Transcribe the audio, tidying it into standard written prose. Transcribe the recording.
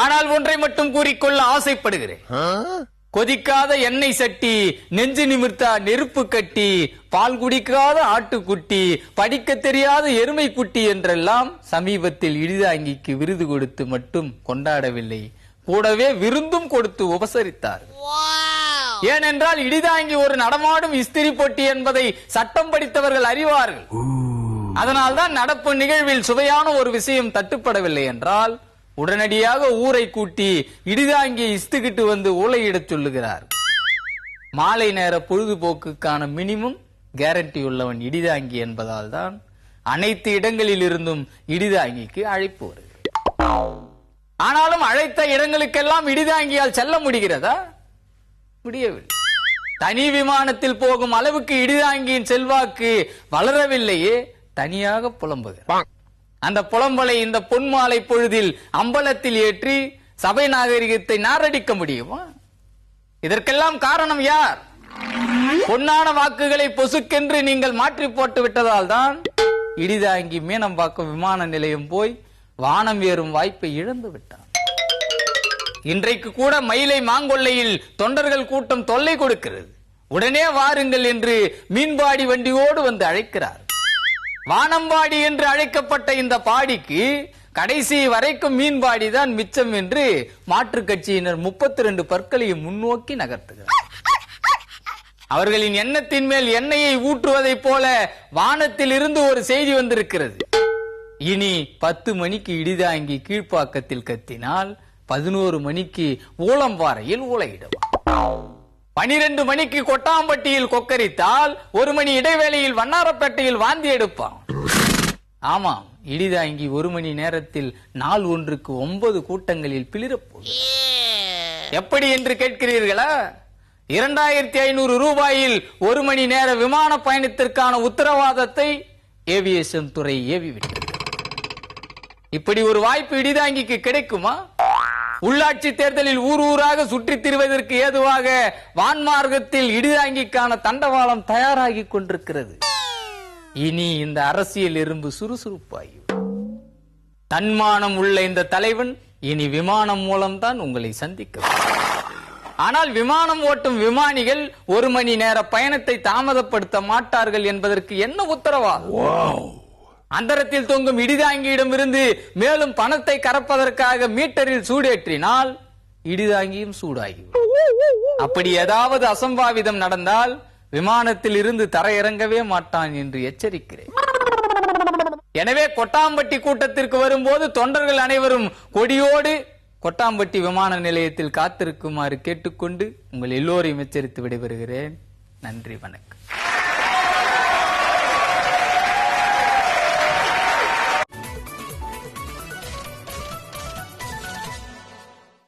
ஆனால் ஒன்றை மட்டும் கூறிக்கொள்ள ஆசைப்படுகிறேன். கொதிக்காத எண்ணெய் சட்டி, நெஞ்சு நிமிர்த்தா நெருப்பு கட்டி, பால் குடிக்காத ஆட்டுக்குட்டி, படிக்க தெரியாத எருமை குட்டி என்றெல்லாம் சமீபத்தில் இடிதாங்கிக்கு விருது கொடுத்து மட்டும் கொண்டாடவில்லை, கூடவே விருந்தும் கொடுத்து உபசரித்தார். ஏனென்றால் இடிதாங்கி ஒரு நடமாடும் இஸ்திரி பொட்டி என்பதை சட்டம் படித்தவர்கள் அறிவார்கள். அதனால்தான் நடப்பு நிகழ்வில் சுவையான ஒரு விஷயம் தட்டுப்படவில்லை என்றால் உடனடியாக ஊரை கூட்டி இடிதாங்கியை இஸ்துகிட்டு வந்து ஊளையிடச் சொல்லுகிறார். மாலை நேர பொழுதுபோக்குக்கான மினிமம் கேரண்டி உள்ளவன் இடிதாங்கி என்பதால் தான் அனைத்து இடங்களில் இருந்தும் இடிதாங்கிக்கு அழைப்பு வருகிறது. ஆனாலும் அழைத்த இடங்களுக்கெல்லாம் இடிதாங்கியால் செல்ல முடிகிறதா? முடியவில்லை. தனி விமானத்தில் போகும் அளவுக்கு இடிதாங்கியின் செல்வாக்கு வளரவில்லையே, தனியாக புலம்புகிறார். அந்த புலம்பலை இந்த பொன்மாலை பொழுதில் அம்பலத்தில் ஏற்றி சபை நாகரிகத்தை நாரடிக்க முடியுமா? இதற்கெல்லாம் காரணம் யார்? பொன்னான வாக்குகளை பொசுக்கென்று நீங்கள் மாற்றி போட்டு விட்டதால் தான் இடிதாங்கி மீனம்பாக்கம் விமான நிலையம் போய் வானம் ஏறும் வாய்ப்பை இழந்து விட்டான். இன்றைக்கு கூட மயிலை மாங்கொல்லையில் தொண்டர்கள் கூட்டம் தொல்லை கொடுக்கிறது. உடனே வாருங்கள் என்று மீன்பாடி வண்டியோடு வந்து அழைக்கிறார். வானம்பாடி என்று அழைக்கப்பட்ட இந்த பாடிக்கு கடைசி வரைக்கும் மீன்பாடி தான் மிச்சம் என்று மாற்றுக் கட்சியினர் 32 பற்களையும் முன்னோக்கி நகர்த்துகிறார். அவர்களின் எண்ணத்தின் மேல் எண்ணெயை ஊற்றுவதைப் போல வானத்தில் இருந்து ஒரு செய்தி வந்திருக்கிறது. இனி 10 மணிக்கு இடிதாங்கி கீழ்ப்பாக்கத்தில் கத்தினால் 11 மணிக்கு ஊளம்பாறையில் ஊளையிடுவார். 12 மணிக்கு கொட்டாம்பட்டியில் கொக்கரித்தால் 1 மணி இடைவேளையில் வண்ணாரப்பேட்டையில் வாந்தி எடுப்பான். ஆமாம், இடிதாங்கி 1 மணி நேரத்தில் நாள் ஒன்றுக்கு 9 கூட்டங்களில் பிளிரப்போம். எப்படி என்று கேட்கிறீர்களா? 2500 ரூபாயில் 1 மணி நேர விமான பயணத்திற்கான உத்தரவாதத்தை ஏவியேஷன் துறை ஏவிவிட்டது. இப்படி ஒரு வாய்ப்பு இடிதாங்கிக்கு கிடைக்குமா? உள்ளாட்சி தேர்தலில் ஊர் ஊராக சுற்றித் திரிவதற்கு ஏதுவாக வான்மார்க்கத்தில் இடிதாங்கிக்கான தண்டவாளம் தயாராகி கொண்டிருக்கிறது. இனி இந்த அரசியல் எறும்பு சுறுசுறுப்பாகி தன்மானம் உள்ள இந்த தலைவன் இனி விமானம் மூலம்தான் உங்களை சந்திக்க. ஆனால் விமானம் ஓட்டும் விமானிகள் 1 மணி நேர பயணத்தை தாமதப்படுத்த மாட்டார்கள் என்பதற்கு என்ன உத்தரவாதம்? அந்தரத்தில் தொங்கும் இடிதாங்கியிடமிருந்து மேலும் பணத்தை கறப்பதற்காக மீட்டரில் சூடேற்றினால் இடிதாங்கியும் சூடாகிவிடும். அப்படி ஏதாவது அசம்பாவிதம் நடந்தால் விமானத்தில் இருந்து தரையிறங்கவே மாட்டான் என்று எச்சரிக்கிறேன். எனவே கொட்டாம்பட்டி கூட்டத்திற்கு வரும்போது தொண்டர்கள் அனைவரும் கொடியோடு கொட்டாம்பட்டி விமான நிலையத்தில் காத்திருக்குமாறு கேட்டுக்கொண்டு உங்கள் எல்லோரையும் எச்சரித்து விடைபெறுகிறேன். நன்றி, வணக்கம்.